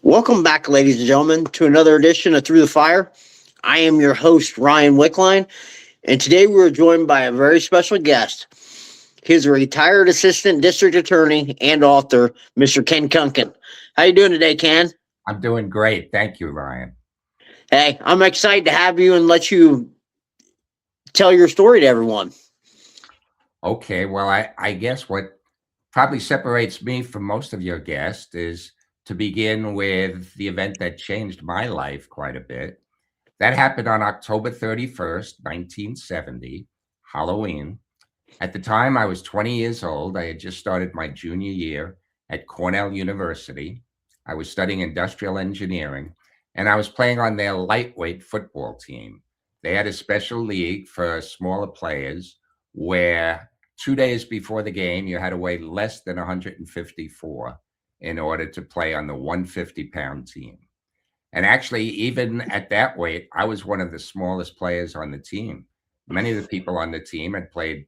Welcome back, ladies and gentlemen, to another edition of Through the Fire. I am your host, Ryan Wickline, and today we're joined by a very special guest. He's a retired assistant district attorney and author, Mr. Ken Kunken. How you doing today, Ken? I'm doing great. Thank you, Ryan. Hey, I'm excited to have you and let you tell your story to everyone. Okay, well, I guess what probably separates me from most of your guests is to begin with the event that changed my life quite a bit. That happened on October 31st, 1970, Halloween. At the time, I was 20 years old. I had just started my junior year at Cornell University. I was studying industrial engineering, and I was playing on their lightweight football team. They had a special league for smaller players where 2 days before the game, you had to weigh less than 154 in order to play on the 150-pound team. And actually, even at that weight, I was one of the smallest players on the team. Many of the people on the team had played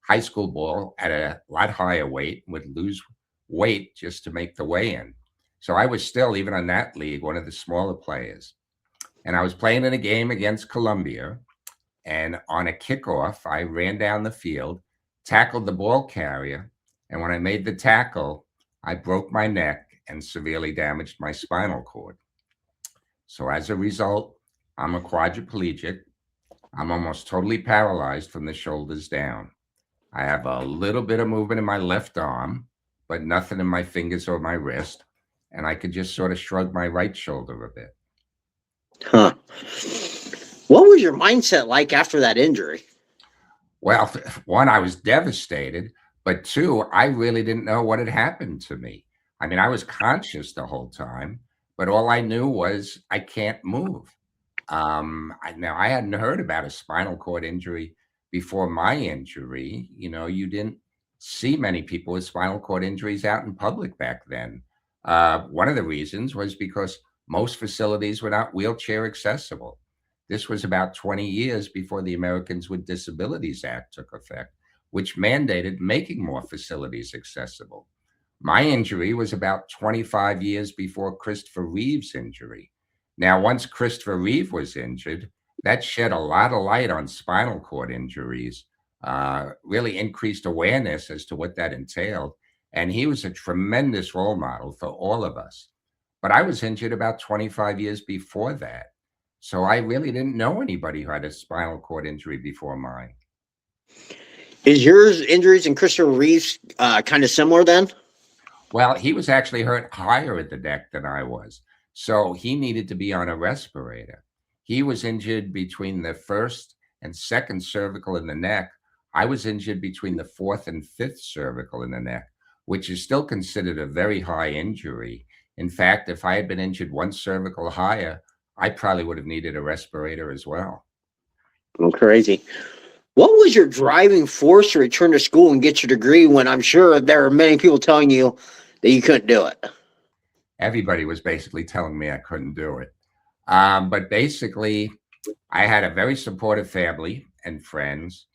high school ball at a lot higher weight, would lose weight just to make the weigh in. So I was still, even on that league, one of the smaller players. And I was playing in a game against Columbia. And on a kickoff, I ran down the field, tackled the ball carrier. And when I made the tackle, I broke my neck and severely damaged my spinal cord. So as a result, I'm a quadriplegic. I'm almost totally paralyzed from the shoulders down. I have a little bit of movement in my left arm, but nothing in my fingers or my wrist. And I could just sort of shrug my right shoulder a bit. Huh. What was your mindset like after that injury? Well, one, I was devastated, but two, I really didn't know what had happened to me. I mean, I was conscious the whole time, but all I knew was I can't move. Now, I hadn't heard about a spinal cord injury before my injury. You know, you didn't see many people with spinal cord injuries out in public back then. One of the reasons was because most facilities were not wheelchair accessible. This was about 20 years before the Americans with Disabilities Act took effect, which mandated making more facilities accessible. My injury was about 25 years before Christopher Reeve's injury. Now, once Christopher Reeve was injured, that shed a lot of light on spinal cord injuries, really increased awareness as to what that entailed. And he was a tremendous role model for all of us. But I was injured about 25 years before that. So I really didn't know anybody who had a spinal cord injury before mine. Is yours injuries and Christopher Reeves kind of similar then? Well, he was actually hurt higher at the neck than I was. So he needed to be on a respirator. He was injured between the first and second cervical in the neck. I was injured between the fourth and fifth cervical in the neck, which is still considered a very high injury. In fact, if I had been injured one cervical higher, I probably would have needed a respirator as well. Oh, crazy. What was your driving force to return to school and get your degree when I'm sure there are many people telling you that you couldn't do it? Everybody was basically telling me I couldn't do it. But basically, I had a very supportive family and friends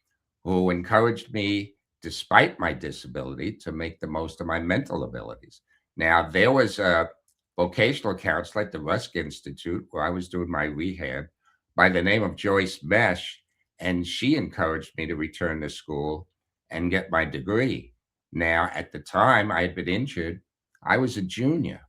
who encouraged me, despite my disability, to make the most of my mental abilities. Now, there was a vocational counselor at the Rusk Institute where I was doing my rehab by the name of Joyce Mesh, and she encouraged me to return to school and get my degree. Now, at the time I had been injured, I was a junior.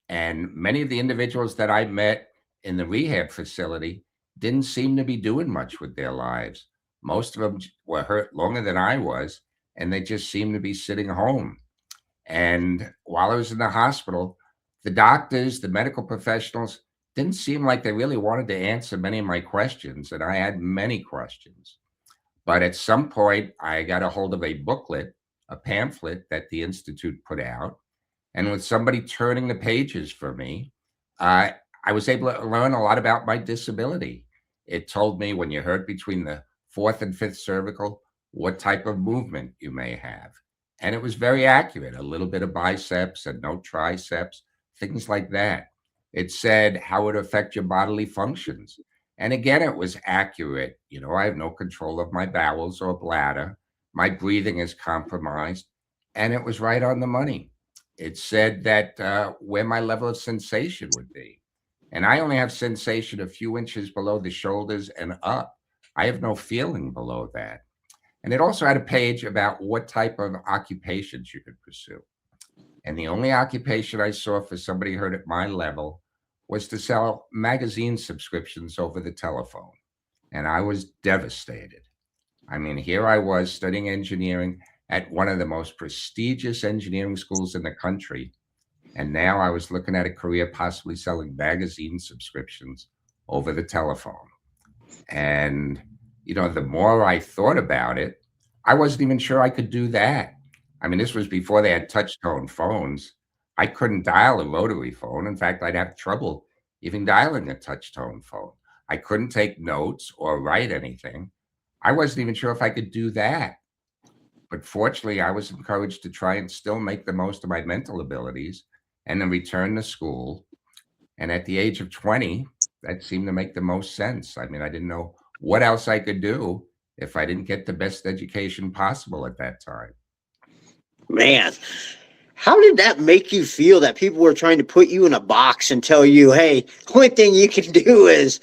And many of the individuals that I met in the rehab facility didn't seem to be doing much with their lives. Most of them were hurt longer than I was, and they just seemed to be sitting home. And while I was in the hospital, the doctors, the medical professionals didn't seem like they really wanted to answer many of my questions. And I had many questions. But at some point, I got a hold of a booklet, a pamphlet that the Institute put out, and with somebody turning the pages for me, uh, I was able to learn a lot about my disability. It told me when you hurt between the fourth and fifth cervical, what type of movement you may have. And it was very accurate, a little bit of biceps and no triceps, things like that. It said how it would affect your bodily functions. And again, it was accurate. You know, I have no control of my bowels or bladder. My breathing is compromised. And it was right on the money. It said that where my level of sensation would be. And I only have sensation a few inches below the shoulders and up. I have no feeling below that. And it also had a page about what type of occupations you could pursue. And the only occupation I saw for somebody hurt at my level was to sell magazine subscriptions over the telephone. And I was devastated. I mean, here I was studying engineering at one of the most prestigious engineering schools in the country. And now I was looking at a career possibly selling magazine subscriptions over the telephone. And, the more I thought about it, I wasn't even sure I could do that. I mean, this was before they had touch tone phones. I couldn't dial a rotary phone. In fact, I'd have trouble even dialing a touch tone phone. I couldn't take notes or write anything. I wasn't even sure if I could do that. But fortunately, I was encouraged to try and still make the most of my mental abilities and then return to school. And at the age of 20, that seemed to make the most sense. I mean, I didn't know what else I could do if I didn't get the best education possible at that time. Man, how did that make you feel that people were trying to put you in a box and tell you, hey, only thing you can do is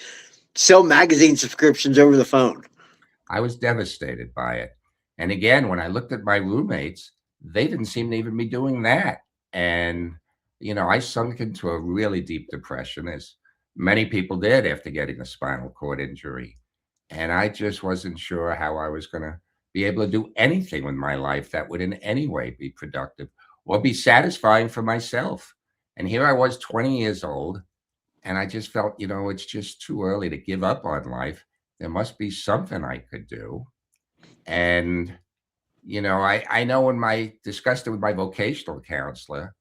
sell magazine subscriptions over the phone? I was devastated by it. And again, when I looked at my roommates, they didn't seem to even be doing that. And, I sunk into a really deep depression, as many people did after getting a spinal cord injury. And I just wasn't sure how I was going to be able to do anything with my life that would in any way be productive or be satisfying for myself. And here I was, 20 years old, and I just felt, it's just too early to give up on life. There must be something I could do. And, I know when I discussed it with my vocational counselor,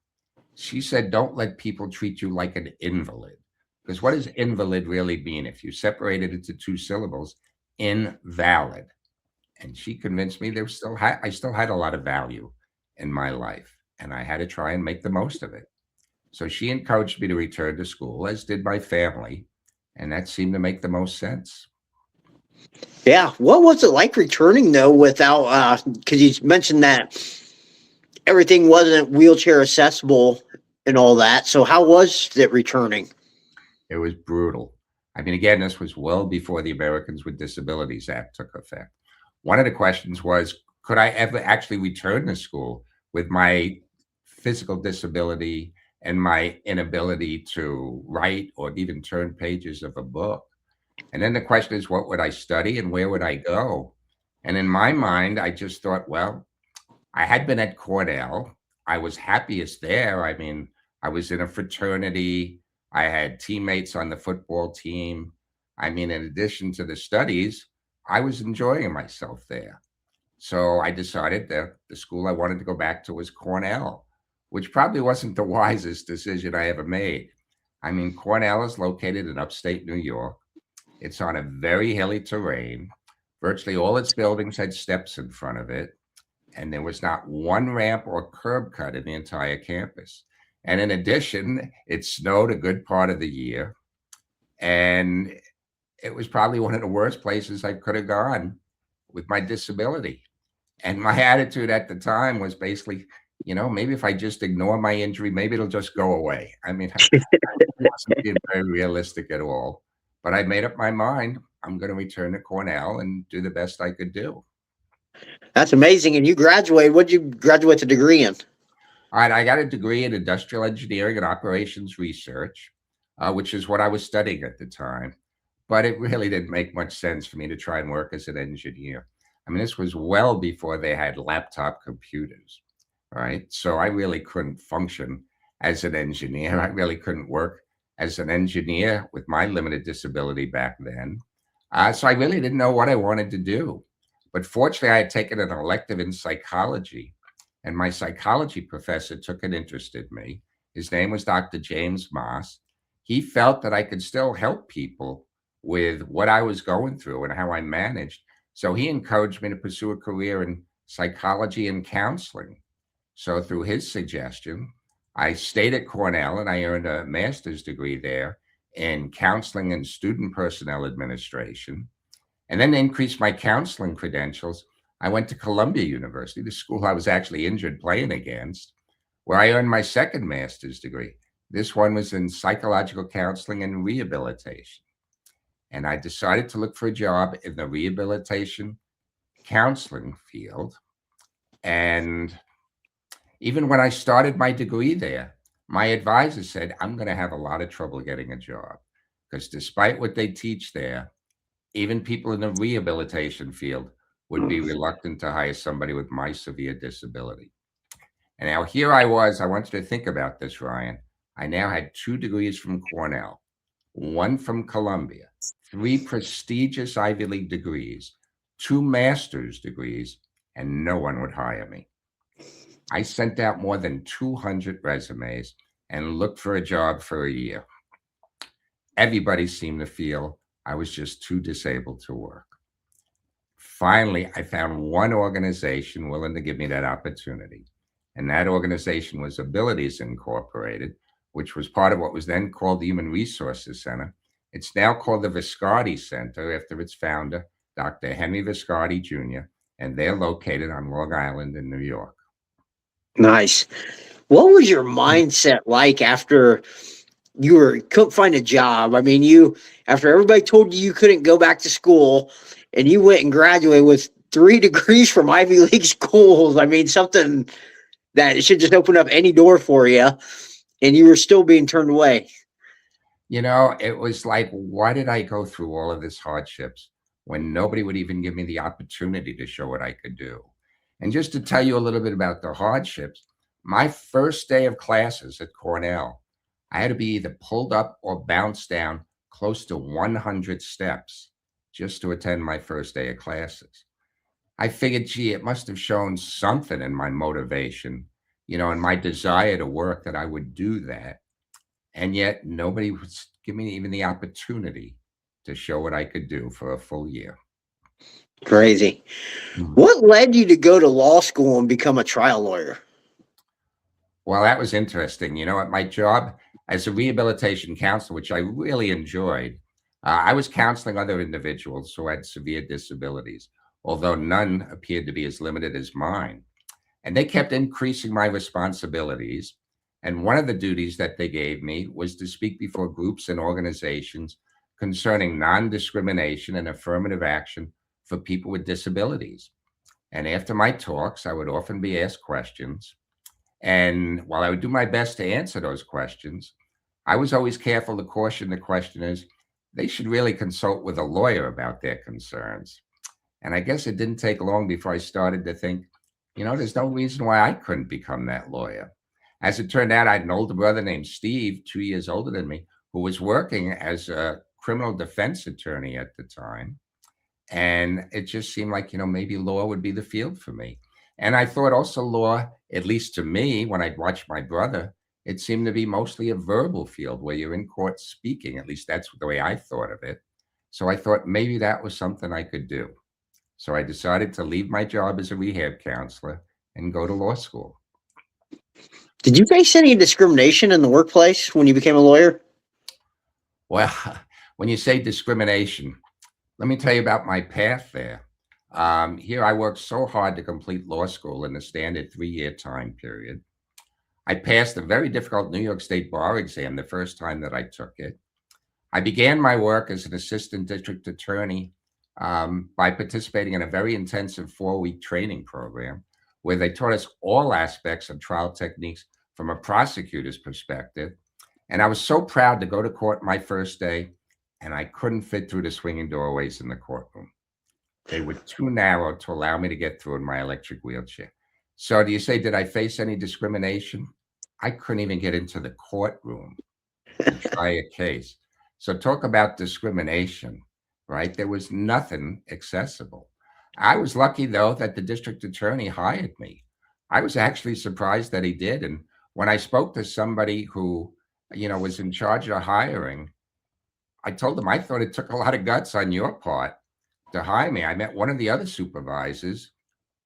she said, don't let people treat you like an invalid. Because what does invalid really mean? If you separate it into two syllables, invalid. And she convinced me I still had a lot of value in my life, and I had to try and make the most of it. So she encouraged me to return to school, as did my family, and that seemed to make the most sense. Yeah. What was it like returning though without, because you mentioned that everything wasn't wheelchair accessible and all that. So how was it returning? It was brutal. I mean, again, this was well before the Americans with Disabilities Act took effect. One of the questions was, could I ever actually return to school with my physical disability and my inability to write or even turn pages of a book? And then the question is, what would I study and where would I go? And in my mind, I just thought, well, I had been at Cornell. I was happiest there. I mean, I was in a fraternity. I had teammates on the football team. I mean, in addition to the studies, I was enjoying myself there. So I decided that the school I wanted to go back to was Cornell, which probably wasn't the wisest decision I ever made. I mean, Cornell is located in upstate New York. It's on a very hilly terrain. Virtually all its buildings had steps in front of it, and there was not one ramp or curb cut in the entire campus. And in addition, it snowed a good part of the year, and it was probably one of the worst places I could have gone with my disability. And my attitude at the time was basically, maybe if I just ignore my injury, maybe it'll just go away. I mean, I wasn't being very realistic at all. But I made up my mind. I'm going to return to Cornell and do the best I could do. That's amazing. And you graduated. What did you graduate the degree in? All right, I got a degree in industrial engineering and operations research, which is what I was studying at the time. But it really didn't make much sense for me to try and work as an engineer. I mean, this was well before they had laptop computers, right? So I really couldn't function as an engineer. I really couldn't work as an engineer with my limited disability back then. So I really didn't know what I wanted to do. But fortunately, I had taken an elective in psychology, and my psychology professor took an interest in me. His name was Dr. James Moss. He felt that I could still help people with what I was going through and how I managed. So he encouraged me to pursue a career in psychology and counseling. So through his suggestion, I stayed at Cornell and I earned a master's degree there in counseling and student personnel administration. And then to increase my counseling credentials, I went to Columbia University, the school I was actually injured playing against, where I earned my second master's degree. This one was in psychological counseling and rehabilitation. And I decided to look for a job in the rehabilitation counseling field. And even when I started my degree there, my advisor said, I'm going to have a lot of trouble getting a job because despite what they teach there, even people in the rehabilitation field would be reluctant to hire somebody with my severe disability. And now here I was. I want you to think about this, Ryan. I now had 2 degrees from Cornell, one from Columbia, 3 prestigious Ivy League degrees, 2 master's degrees, and no one would hire me. I sent out more than 200 resumes and looked for a job for a year. Everybody seemed to feel I was just too disabled to work. Finally, I found one organization willing to give me that opportunity. And that organization was Abilities Incorporated, which was part of what was then called the Human Resources Center. It's now called the Viscardi Center after its founder, Dr. Henry Viscardi Jr., and they're located on Long Island in New York. Nice. What was your mindset like after couldn't find a job? I mean, after everybody told you couldn't go back to school, and you went and graduated with 3 degrees from Ivy League schools. I mean, something that should just open up any door for you, and you were still being turned away. It was like, why did I go through all of this hardships when nobody would even give me the opportunity to show what I could do? And just to tell you a little bit about the hardships, my first day of classes at Cornell, I had to be either pulled up or bounced down close to 100 steps just to attend my first day of classes. I figured, gee, it must have shown something in my motivation, and my desire to work that I would do that. And yet nobody was giving me even the opportunity to show what I could do for a full year. Crazy. Mhm. What led you to go to law school and become a trial lawyer? Well, that was interesting. At my job as a rehabilitation counselor, which I really enjoyed, I was counseling other individuals who had severe disabilities, although none appeared to be as limited as mine. And they kept increasing my responsibilities. And one of the duties that they gave me was to speak before groups and organizations concerning non discrimination and affirmative action for people with disabilities. And after my talks, I would often be asked questions. And while I would do my best to answer those questions, I was always careful to caution the questioners they should really consult with a lawyer about their concerns. And I guess it didn't take long before I started to think, there's no reason why I couldn't become that lawyer. As it turned out, I had an older brother named Steve, 2 years older than me, who was working as a criminal defense attorney at the time. And it just seemed like, maybe law would be the field for me. And I thought also law, at least to me, when I'd watched my brother, it seemed to be mostly a verbal field where you're in court speaking. At least that's the way I thought of it. So I thought maybe that was something I could do. So I decided to leave my job as a rehab counselor and go to law school. Did you face any discrimination in the workplace when you became a lawyer? Well, when you say discrimination, let me tell you about my path there. Here, I worked so hard to complete law school in the standard 3-year time period. I passed a very difficult New York State bar exam the first time that I took it. I began my work as an assistant district attorney by participating in a very intensive 4-week training program where they taught us all aspects of trial techniques from a prosecutor's perspective. And I was so proud to go to court my first day, and I couldn't fit through the swinging doorways in the courtroom. They were too narrow to allow me to get through in my electric wheelchair. So do you say, did I face any discrimination? I couldn't even get into the courtroom to try a case. So talk about discrimination, right? There was nothing accessible. I was lucky, though, that the district attorney hired me. I was actually surprised that he did. And when I spoke to somebody who, was in charge of hiring, I told him I thought it took a lot of guts on your part to hire me. I met one of the other supervisors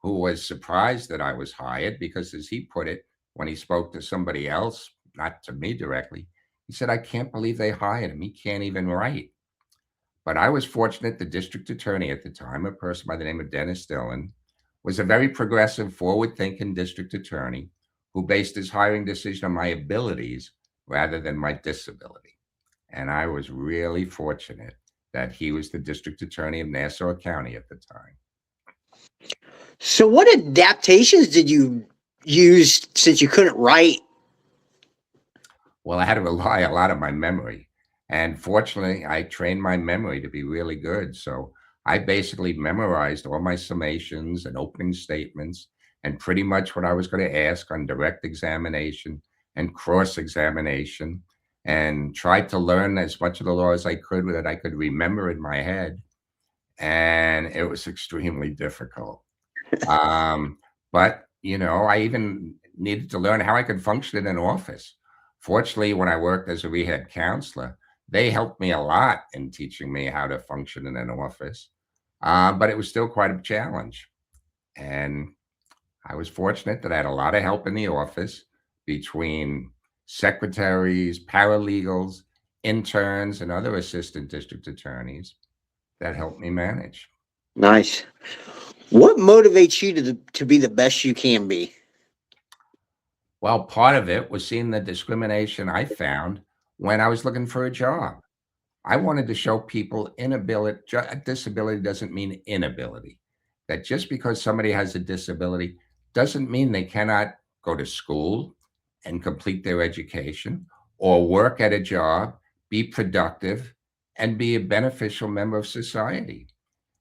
who was surprised that I was hired because, as he put it, when he spoke to somebody else, not to me directly, he said, I can't believe they hired him. He can't even write. But I was fortunate the district attorney at the time, a person by the name of Dennis Dillon, was a very progressive, forward thinking district attorney who based his hiring decision on my abilities rather than my disability. And I was really fortunate that he was the district attorney of Nassau County at the time. So, what adaptations did you use since you couldn't write? Well, I had to rely a lot on my memory. And fortunately, I trained my memory to be really good. So I basically memorized all my summations and opening statements and pretty much what I was going to ask on direct examination and cross examination, and tried to learn as much of the law as I could that I could remember in my head. And it was extremely difficult. Um, but, I even needed to learn how I could function in an office. Fortunately, when I worked as a rehab counselor, they helped me a lot in teaching me how to function in an office. But it was still quite a challenge. And I was fortunate that I had a lot of help in the office between secretaries, paralegals, interns, and other assistant district attorneys that helped me manage. Nice. What motivates you to be the best you can be? Well, part of it was seeing the discrimination I found when I was looking for a job. I wanted to show people disability doesn't mean inability. That just because somebody has a disability doesn't mean they cannot go to school and complete their education or work at a job, be productive, and be a beneficial member of society.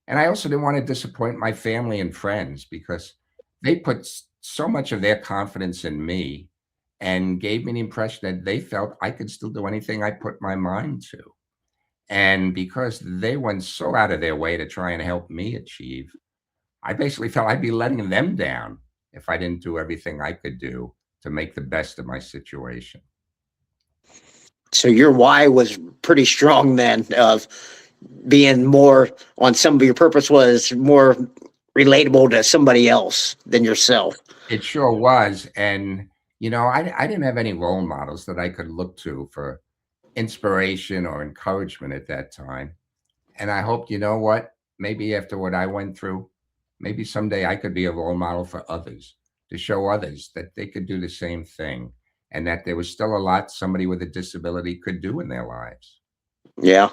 And I also didn't want to disappoint my family and friends because they put so much of their confidence in me and gave me the impression that they felt I could still do anything I put my mind to. And because they went so out of their way to try and help me achieve, I basically felt I'd be letting them down if I didn't do everything I could do to make the best of my situation. So, your why was pretty strong then, of being more on some of your purpose was more relatable to somebody else than yourself. It sure was. And, I didn't have any role models that I could look to for inspiration or encouragement at that time. And I hoped, what, maybe after what I went through, maybe someday I could be a role model for others, to show others that they could do the same thing and that there was still a lot somebody with a disability could do in their lives. Yeah.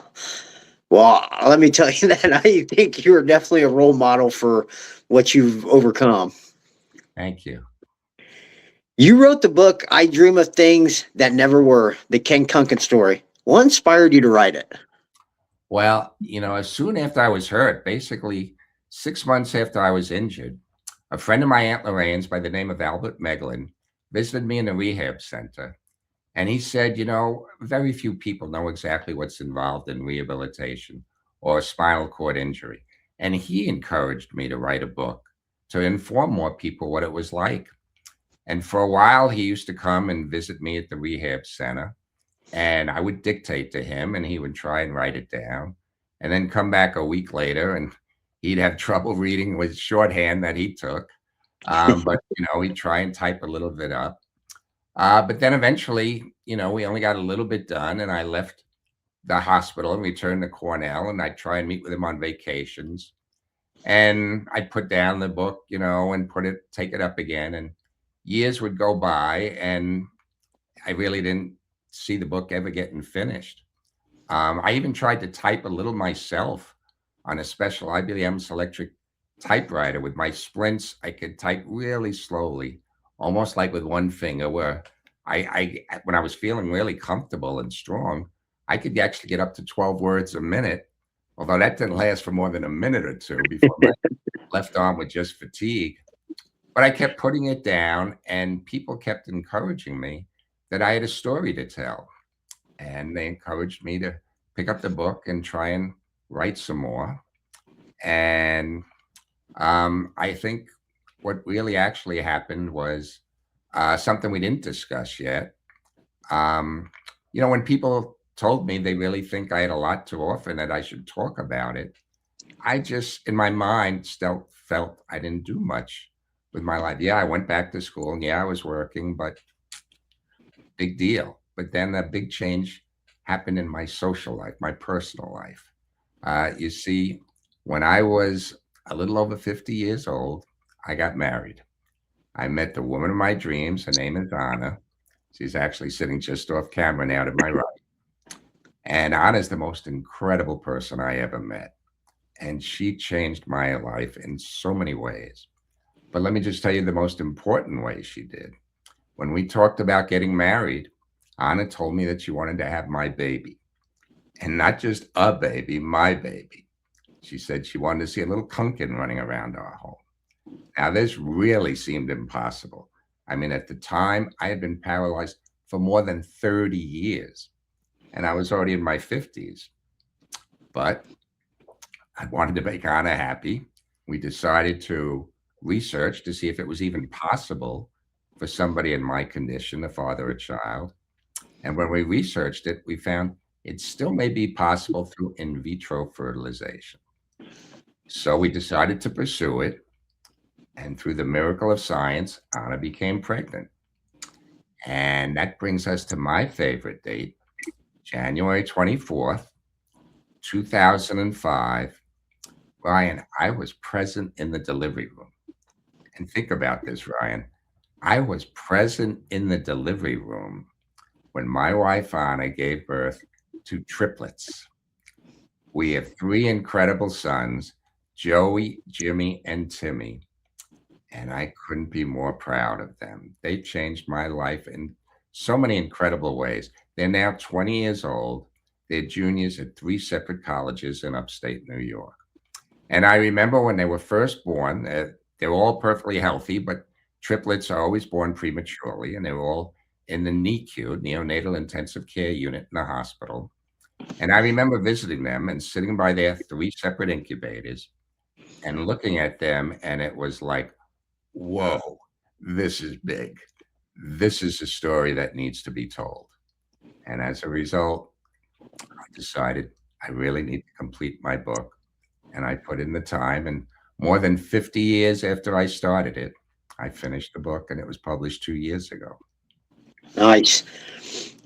Well, let me tell you that I think you're definitely a role model for what you've overcome. Thank you. You wrote the book I Dream of Things That Never Were, the Ken Kunken story. What inspired you to write it? Well, as soon after I was hurt, basically 6 months after I was injured, a friend of my Aunt Lorraine's by the name of Albert Meglin visited me in the rehab center. And he said, very few people know exactly what's involved in rehabilitation or a spinal cord injury. And he encouraged me to write a book to inform more people what it was like. And for a while, he used to come and visit me at the rehab center. And I would dictate to him, and he would try and write it down. And then come back a week later, and he'd have trouble reading with shorthand that he took. But, he'd try and type a little bit up. But then eventually, we only got a little bit done, and I left the hospital and returned to Cornell, and I'd try and meet with him on vacations. And I'd put down the book, and take it up again. And years would go by, and I really didn't see the book ever getting finished. I even tried to type a little myself on a special IBM Selectric typewriter with my splints. I could type really slowly, almost like with one finger, where when I was feeling really comfortable and strong, I could actually get up to 12 words a minute, although that didn't last for more than a minute or two before my left arm would just fatigue. But I kept putting it down, and people kept encouraging me that I had a story to tell. And they encouraged me to pick up the book and try and write some more. And I think what really actually happened was something we didn't discuss yet. Um, when people told me they really think I had a lot to offer and that I should talk about it, I just, in my mind, still felt I didn't do much with my life. Yeah, I went back to school and yeah, I was working, but big deal. But then a big change happened in my social life, my personal life. You see, when I was a little over 50 years old, I got married. I met the woman of my dreams. Her name is Anna. She's actually sitting just off camera now to my right. And Anna's the most incredible person I ever met. And she changed my life in so many ways. But let me just tell you the most important way she did. When we talked about getting married, Anna told me that she wanted to have my baby. And not just a baby, my baby. She said she wanted to see a little Kunken running around our home. Now, this really seemed impossible. I mean, at the time, I had been paralyzed for more than 30 years, and I was already in my 50s. But I wanted to make Anna happy. We decided to research to see if it was even possible for somebody in my condition to father a child. And when we researched it, we found it still may be possible through in vitro fertilization. So we decided to pursue it. And through the miracle of science, Anna became pregnant. And that brings us to my favorite date, January 24th, 2005. Ryan, I was present in the delivery room. And think about this, Ryan. I was present in the delivery room when my wife Anna gave birth to triplets. We have three incredible sons, Joey, Jimmy, and Timmy. And I couldn't be more proud of them. They changed my life in so many incredible ways. They're now 20 years old. They're juniors at three separate colleges in upstate New York. And I remember when they were first born, they were all perfectly healthy, but triplets are always born prematurely, and they were all in the NICU, neonatal intensive care unit in the hospital. And I remember visiting them and sitting by their three separate incubators and looking at them, and it was like, whoa, this is big. This is a story that needs to be told. And as a result, I decided I really need to complete my book. And I put in the time. And more than 50 years after I started it, I finished the book, and it was published 2 years ago. Nice.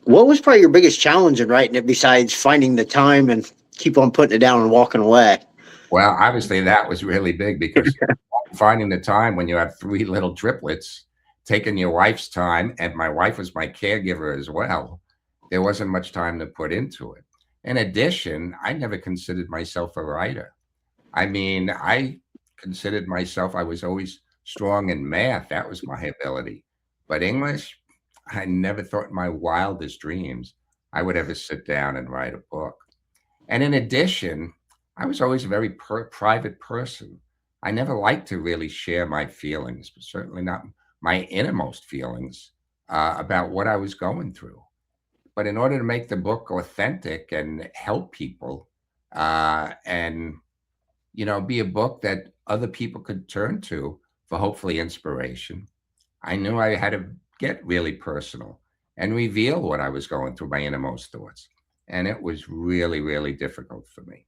What was probably your biggest challenge in writing it besides finding the time and keep on putting it down and walking away? Well, obviously, that was really big because finding the time when you have three little triplets, taking your wife's time, and my wife was my caregiver as well, there wasn't much time to put into it. In addition, I never considered myself a writer. I mean, I considered myself, I was always strong in math. That was my ability. But English, I never thought in my wildest dreams I would ever sit down and write a book. And in addition, I was always a very private person. I never liked to really share my feelings, but certainly not my innermost feelings about what I was going through. But in order to make the book authentic and help people, and be a book that other people could turn to for hopefully inspiration, I knew I had to get really personal and reveal what I was going through, my innermost thoughts. And it was really, really difficult for me.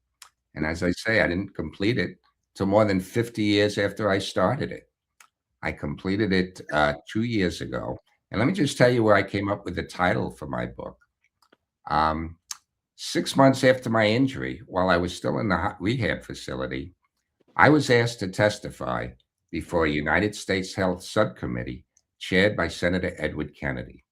And as I say, I didn't complete it till more than 50 years after I started it. I completed it 2 years ago. And let me just tell you where I came up with the title for my book. 6 months after my injury, while I was still in the rehab facility, I was asked to testify before a United States Health Subcommittee chaired by Senator Edward Kennedy.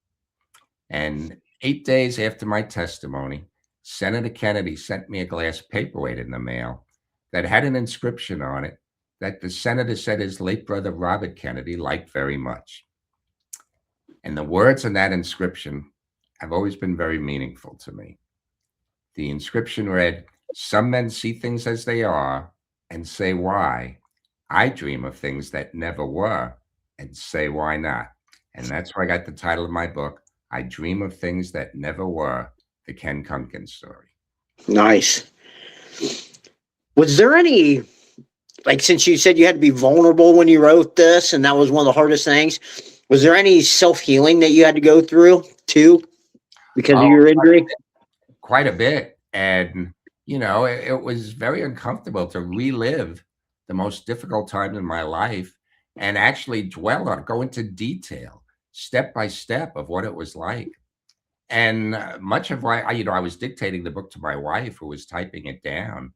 And 8 days after my testimony, Senator Kennedy sent me a glass paperweight in the mail that had an inscription on it that the senator said his late brother Robert Kennedy liked very much. And the words in that inscription have always been very meaningful to me. The inscription read, "Some men see things as they are and say why. I dream of things that never were and say why not." And that's where I got the title of my book, I Dream of Things That Never Were, the Ken Kunken story. Nice. Was there any, like, since you said you had to be vulnerable when you wrote this, and that was one of the hardest things, was there any self healing that you had to go through too because of Oh, your injury? quite a bit. And, it was very uncomfortable to relive the most difficult time in my life and actually dwell on, go into detail, step by step of what it was like. And much of why I was dictating the book to my wife, who was typing it down.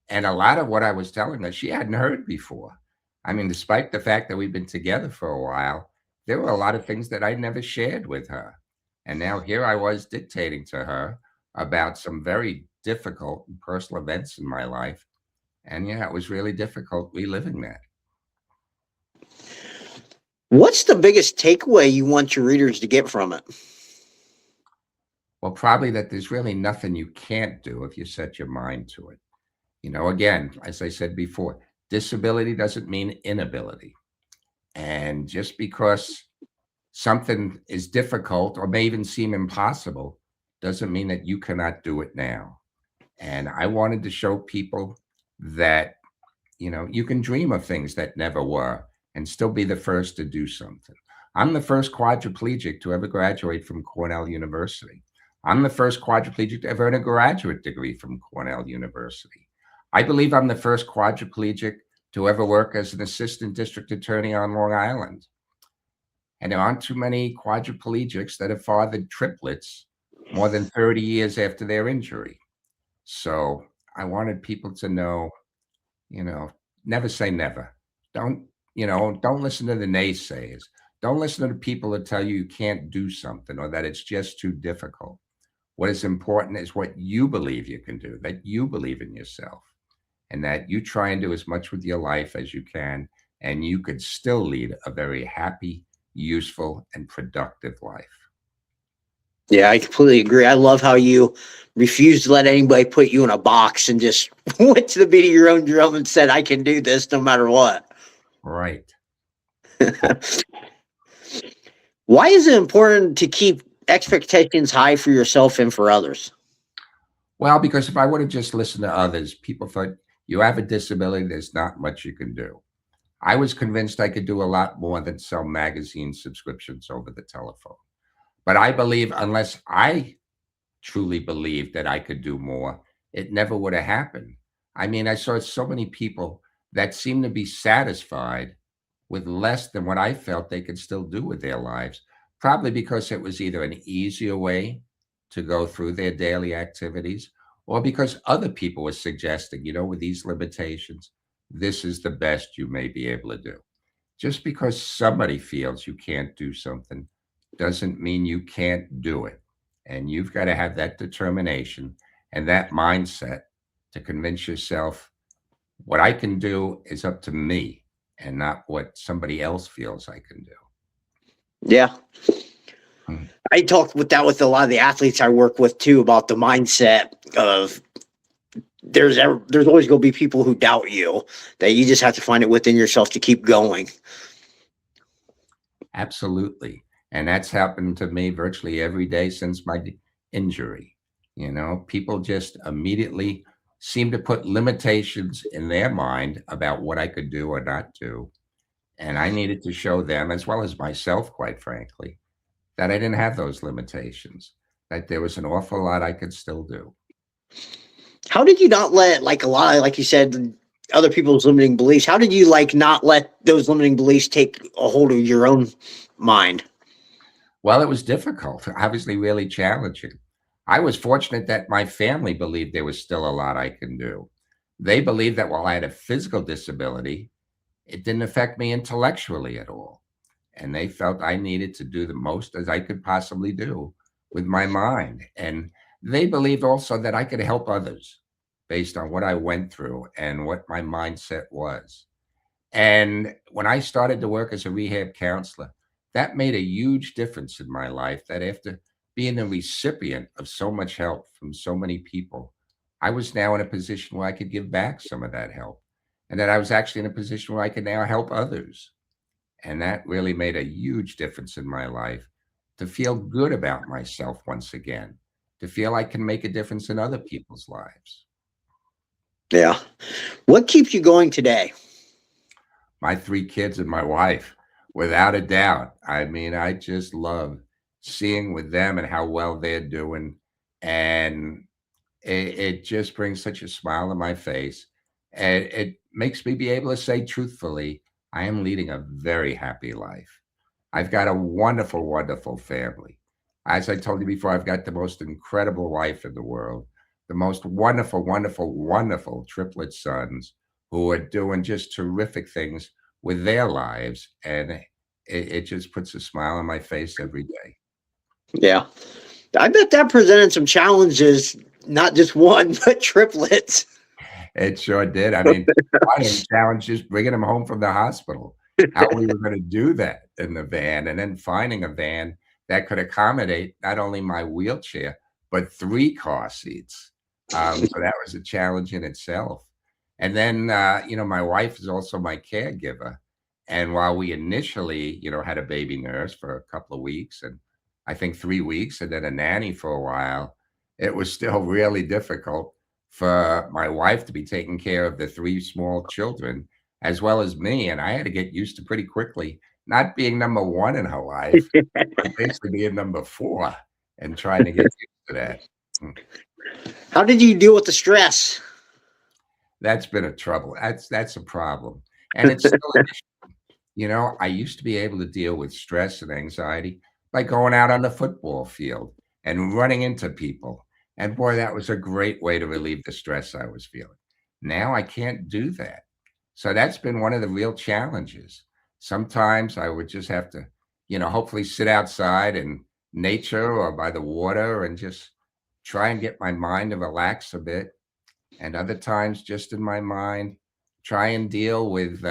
And a lot of what I was telling her, she hadn't heard before. I mean, despite the fact that we've been together for a while, there were a lot of things that I never shared with her. And now here I was dictating to her about some very difficult and personal events in my life. And yeah, it was really difficult reliving that. What's the biggest takeaway you want your readers to get from it? Well, probably that there's really nothing you can't do if you set your mind to it. Again, as I said before, disability doesn't mean inability. And just because something is difficult or may even seem impossible doesn't mean that you cannot do it now. And I wanted to show people that, you can dream of things that never were and still be the first to do something. I'm the first quadriplegic to ever graduate from Cornell University. I'm the first quadriplegic to ever earn a graduate degree from Cornell University. I believe I'm the first quadriplegic to ever work as an assistant district attorney on Long Island. And there aren't too many quadriplegics that have fathered triplets more than 30 years after their injury. So I wanted people to know, you know, never say never. Don't, don't listen to the naysayers. Don't listen to the people that tell you you can't do something or that it's just too difficult. What is important is what you believe you can do, that you believe in yourself, and that you try and do as much with your life as you can, and you could still lead a very happy, useful, and productive life. Yeah, I completely agree. I love how you refused to let anybody put you in a box and just went to the beat of your own drum and said, I can do this no matter what. Right. Why is it important to keep expectations high for yourself and for others? Well, because if I would have just listened to others, people thought you have a disability, there's not much you can do. I was convinced I could do a lot more than sell magazine subscriptions over the telephone. But I believe unless I truly believed that I could do more, it never would have happened. I mean, I saw so many people that seemed to be satisfied with less than what I felt they could still do with their lives, probably because it was either an easier way to go through their daily activities or because other people were suggesting, with these limitations, this is the best you may be able to do. Just because somebody feels you can't do something doesn't mean you can't do it. And you've got to have that determination and that mindset to convince yourself what I can do is up to me and not what somebody else feels I can do. Yeah. Mm. I talk with that with a lot of the athletes I work with too about the mindset of there's always going to be people who doubt you, that you just have to find it within yourself to keep going. Absolutely. And that's happened to me virtually every day since my injury. People just immediately seem to put limitations in their mind about what I could do or not do. And I needed to show them, as well as myself, quite frankly, that I didn't have those limitations, that there was an awful lot I could still do. How did you not let, like, a lot of, like you said, other people's limiting beliefs? How did you not let those limiting beliefs take a hold of your own mind? Well, it was difficult, obviously, really challenging. I was fortunate that my family believed there was still a lot I can do. They believed that while I had a physical disability, it didn't affect me intellectually at all. And they felt I needed to do the most as I could possibly do with my mind. And they believed also that I could help others based on what I went through and what my mindset was. And when I started to work as a rehab counselor, that made a huge difference in my life. That after being the recipient of so much help from so many people, I was now in a position where I could give back some of that help. And that I was actually in a position where I could now help others. And that really made a huge difference in my life to feel good about myself once again, to feel I can make a difference in other people's lives. Yeah. What keeps you going today? My 3 kids and my wife, without a doubt. I mean, I just love seeing with them and how well they're doing, and it just brings such a smile to my face, and it makes me be able to say truthfully, I am leading a very happy life. I've got a wonderful, wonderful family. As I told you before, I've got the most incredible wife in the world, the most wonderful, wonderful, wonderful triplet sons who are doing just terrific things with their lives. And it just puts a smile on my face every day. Yeah. I bet that presented some challenges, not just one, but triplets. It sure did. I mean, one of the challenges bringing him home from the hospital, how we were going to do that in the van, and then finding a van that could accommodate not only my wheelchair, but 3 car seats. So that was a challenge in itself. And then, my wife is also my caregiver. And while we initially, had a baby nurse for a couple of weeks, and I think 3 weeks, and then a nanny for a while, it was still really difficult for my wife to be taking care of the 3 small children as well as me, and I had to get used to pretty quickly not being number 1 in her life, but basically being number 4 and trying to get used to that. Mm, How did you deal with the stress? that's been a trouble. That's a problem, and it's still an issue. I used to be able to deal with stress and anxiety by going out on the football field and running into people. And boy, that was a great way to relieve the stress I was feeling. Now I can't do that. So that's been one of the real challenges. Sometimes I would just have to, hopefully sit outside in nature or by the water and just try and get my mind to relax a bit. And other times, just in my mind, try and deal with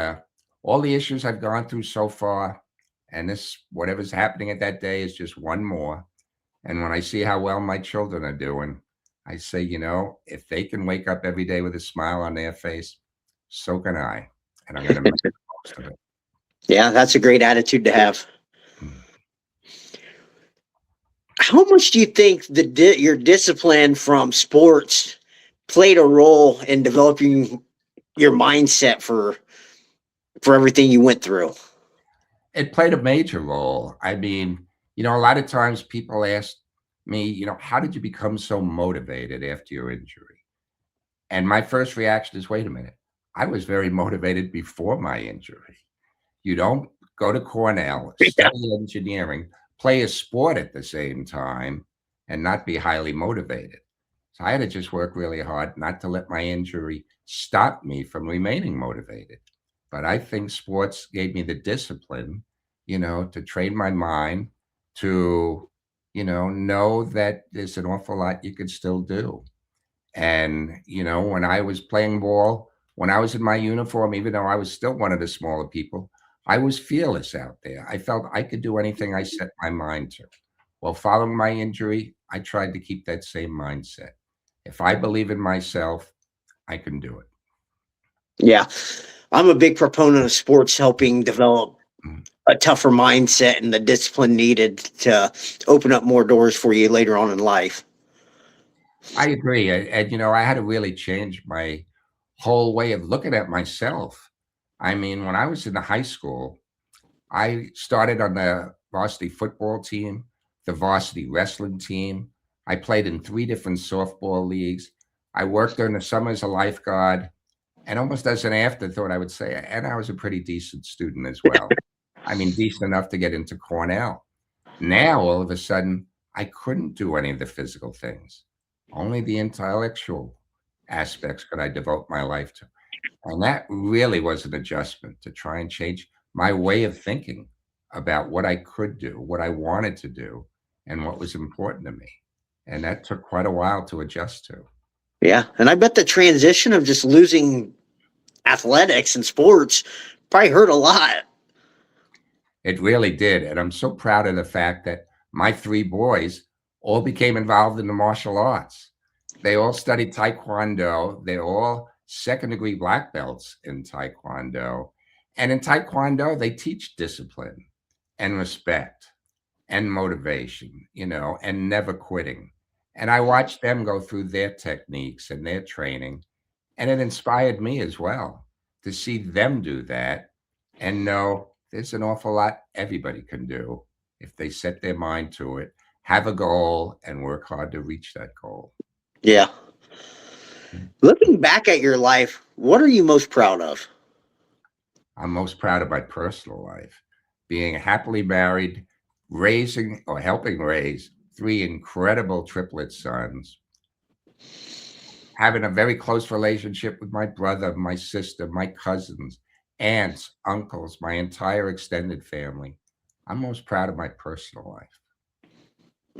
all the issues I've gone through so far. And whatever's happening at that day is just one more. And when I see how well my children are doing, I say, if they can wake up every day with a smile on their face, so can I. And I'm going to make the most of it. Yeah, that's a great attitude to have. Mm. How much do you think your discipline from sports played a role in developing your mindset for everything you went through? It played a major role. I mean, a lot of times people ask me, how did you become so motivated after your injury? And my first reaction is, wait a minute. I was very motivated before my injury. You don't go to Cornell, Yeah. study engineering, play a sport at the same time, and not be highly motivated. So I had to just work really hard not to let my injury stop me from remaining motivated. But I think sports gave me the discipline, to train my mind to, know that there's an awful lot you could still do. And, when I was playing ball, when I was in my uniform, even though I was still one of the smaller people, I was fearless out there. I felt I could do anything I set my mind to. Well, following my injury, I tried to keep that same mindset. If I believe in myself, I can do it. Yeah. I'm a big proponent of sports helping develop Mm. a tougher mindset and the discipline needed to open up more doors for you later on in life. I agree. And, I had to really change my whole way of looking at myself. I mean, when I was in the high school, I started on the varsity football team, the varsity wrestling team. I played in 3 different softball leagues. I worked during the summer as a lifeguard, and almost as an afterthought, I would say, and I was a pretty decent student as well. I mean, decent enough to get into Cornell. Now, all of a sudden, I couldn't do any of the physical things. Only the intellectual aspects could I devote my life to. And that really was an adjustment to try and change my way of thinking about what I could do, what I wanted to do, and what was important to me. And that took quite a while to adjust to. Yeah. And I bet the transition of just losing athletics and sports probably hurt a lot. It really did. And I'm so proud of the fact that my 3 boys all became involved in the martial arts. They all studied Taekwondo. They're all second degree black belts in Taekwondo. And in Taekwondo, they teach discipline and respect and motivation, and never quitting. And I watched them go through their techniques and their training. And it inspired me as well to see them do that and know there's an awful lot everybody can do if they set their mind to it, have a goal, and work hard to reach that goal. Yeah. Looking back at your life, what are you most proud of? I'm most proud of my personal life, being happily married, raising or helping raise 3 incredible triplet sons, having a very close relationship with my brother, my sister, my cousins, aunts, uncles, my entire extended family. I'm most proud of my personal life.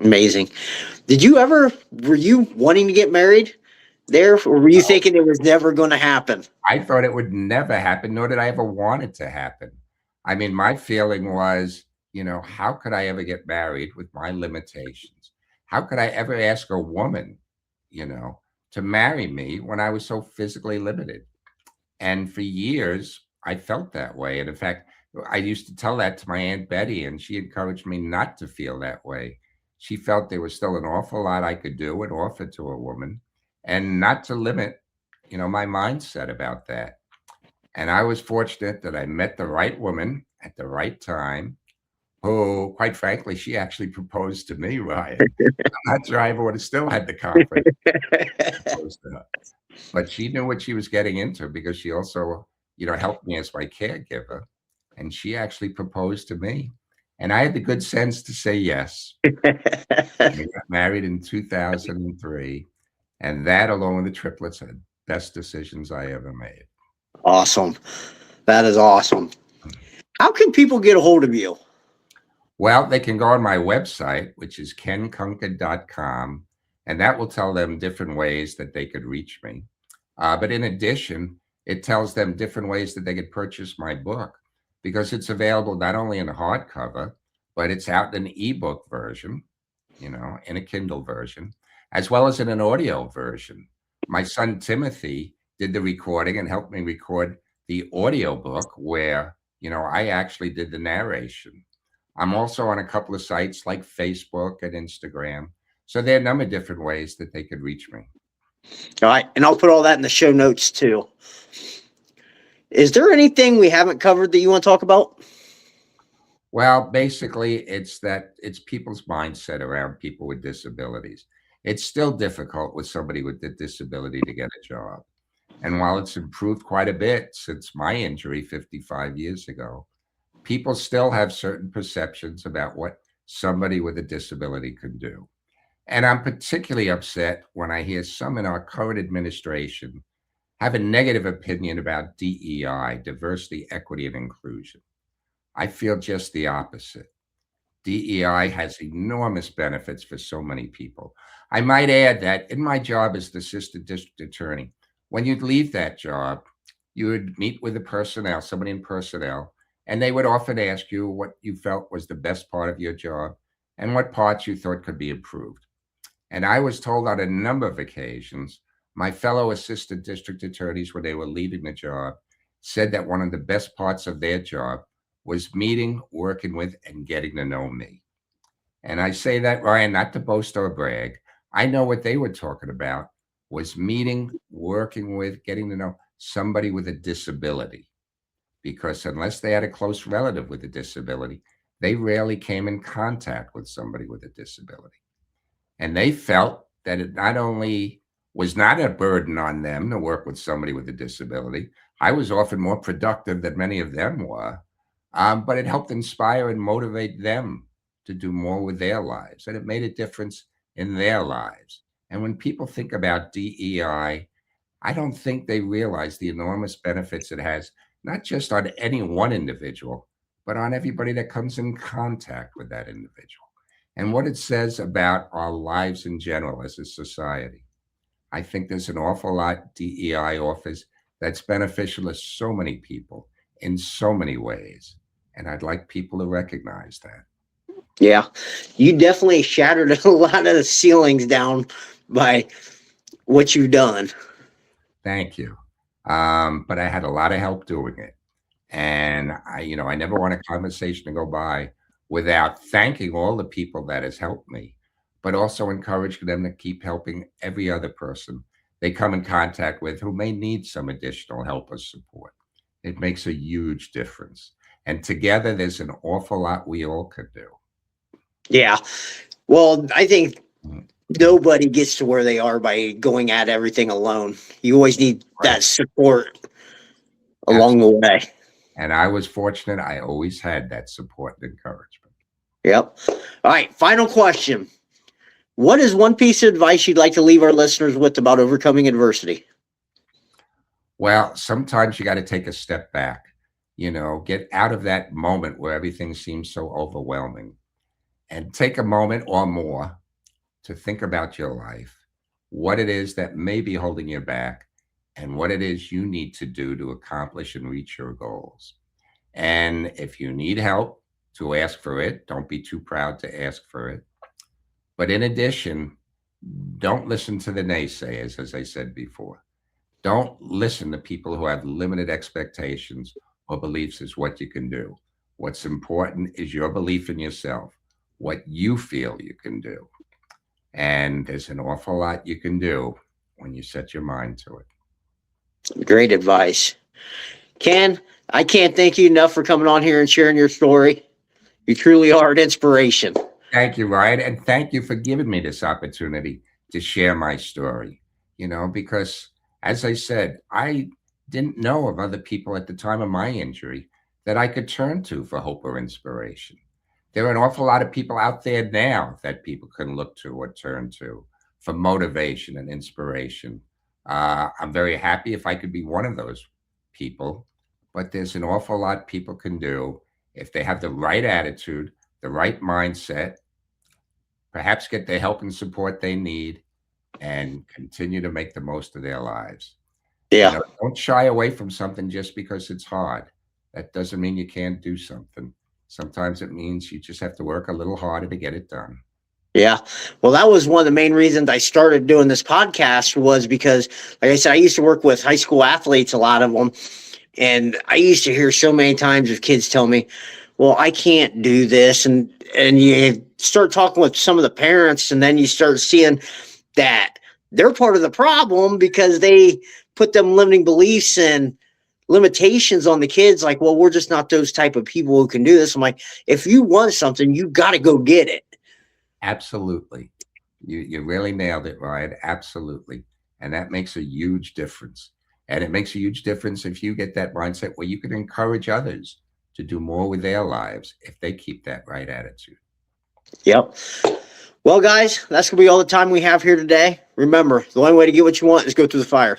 Amazing. Were you wanting to get married there, or were you thinking it was never going to happen? I thought it would never happen, nor did I ever want it to happen. I mean, my feeling was, how could I ever get married with my limitations? How could I ever ask a woman, you know, to marry me when I was so physically limited? And for years, I felt that way. And in fact, I used to tell that to my Aunt Betty, and she encouraged me not to feel that way. She felt there was still an awful lot I could do and offer to a woman, and not to limit, my mindset about that. And I was fortunate that I met the right woman at the right time, who, quite frankly, she actually proposed to me, Ryan. I'm not sure I would have still had the confidence to propose to her. But she knew what she was getting into because she also, helped me as my caregiver. And she actually proposed to me. And I had the good sense to say yes. We got married in 2003. And that, along with the triplets, are the best decisions I ever made. Awesome. That is awesome. How can people get a hold of you? Well, they can go on my website, which is kenkunken.com, and that will tell them different ways that they could reach me. But in addition, it tells them different ways that they could purchase my book, because it's available not only in a hardcover, but it's out in an ebook version, in a Kindle version, as well as in an audio version. My son Timothy did the recording and helped me record the audio book where, I actually did the narration. I'm also on a couple of sites like Facebook and Instagram. So there are a number of different ways that they could reach me. All right. And I'll put all that in the show notes too. Is there anything we haven't covered that you want to talk about? Well, basically, it's people's mindset around people with disabilities. It's still difficult with somebody with a disability to get a job. And while it's improved quite a bit since my injury 55 years ago, people still have certain perceptions about what somebody with a disability can do. And I'm particularly upset when I hear some in our current administration have a negative opinion about DEI, diversity, equity, and inclusion. I feel just the opposite. DEI has enormous benefits for so many people. I might add that in my job as the assistant district attorney, when you'd leave that job, you would meet with the personnel, somebody in personnel, and they would often ask you what you felt was the best part of your job and what parts you thought could be improved. And I was told on a number of occasions, my fellow assistant district attorneys, when they were leaving the job, said that one of the best parts of their job was meeting, working with, and getting to know me. And I say that, Ryan, not to boast or brag. I know what they were talking about was meeting, working with, getting to know somebody with a disability. Because unless they had a close relative with a disability, they rarely came in contact with somebody with a disability. And they felt that it not only was not a burden on them to work with somebody with a disability, I was often more productive than many of them were, but it helped inspire and motivate them to do more with their lives. And it made a difference in their lives. And when people think about DEI, I don't think they realize the enormous benefits it has, not just on any one individual, but on everybody that comes in contact with that individual and what it says about our lives in general as a society. I think there's an awful lot DEI offers that's beneficial to so many people in so many ways. And I'd like people to recognize that. Yeah. You definitely shattered a lot of the ceilings down by what you've done. Thank you. But I had a lot of help doing it. And I never want a conversation to go by without thanking all the people that has helped me, but also encouraging them to keep helping every other person they come in contact with who may need some additional help or support. It makes a huge difference. And together, there's an awful lot we all could do. Yeah. Well, I think Mm. nobody gets to where they are by going at everything alone. You always need that support along the way. And I was fortunate. I always had that support and encouragement. Yep. All right. Final question. What is one piece of advice you'd like to leave our listeners with about overcoming adversity? Well, sometimes you got to take a step back Get out of that moment where everything seems so overwhelming and take a moment or more to think about your life, what it is that may be holding you back, and what it is you need to do to accomplish and reach your goals. And if you need help, to ask for it. Don't be too proud to ask for it. But in addition, don't listen to the naysayers, as I said before. Don't listen to people who have limited expectations or beliefs as what you can do. What's important is your belief in yourself, what you feel you can do. And there's an awful lot you can do when you set your mind to it. Great advice. Ken, I can't thank you enough for coming on here and sharing your story. You truly are an inspiration. Thank you, Ryan. And thank you for giving me this opportunity to share my story, because as I said, I didn't know of other people at the time of my injury that I could turn to for hope or inspiration. There are an awful lot of people out there now that people can look to or turn to for motivation and inspiration. I'm very happy if I could be one of those people, but there's an awful lot people can do if they have the right attitude, the right mindset, perhaps get the help and support they need, and continue to make the most of their lives. Yeah. Don't shy away from something just because it's hard. That doesn't mean you can't do something. Sometimes it means you just have to work a little harder to get it done. Yeah. Well, that was one of the main reasons I started doing this podcast was because, like I said, I used to work with high school athletes, a lot of them. And I used to hear so many times of kids tell me, well, I can't do this. And you start talking with some of the parents, and then you start seeing that they're part of the problem because they put them limiting beliefs and limitations on the kids. Like, well, we're just not those type of people who can do this. I'm like, if you want something, you got to go get it. Absolutely. You really nailed it, Ryan. Absolutely. And that makes a huge difference. And it makes a huge difference if you get that mindset where you can encourage others to do more with their lives if they keep that right attitude. Yep. Well, guys, that's going to be all the time we have here today. Remember, the only way to get what you want is go through the fire.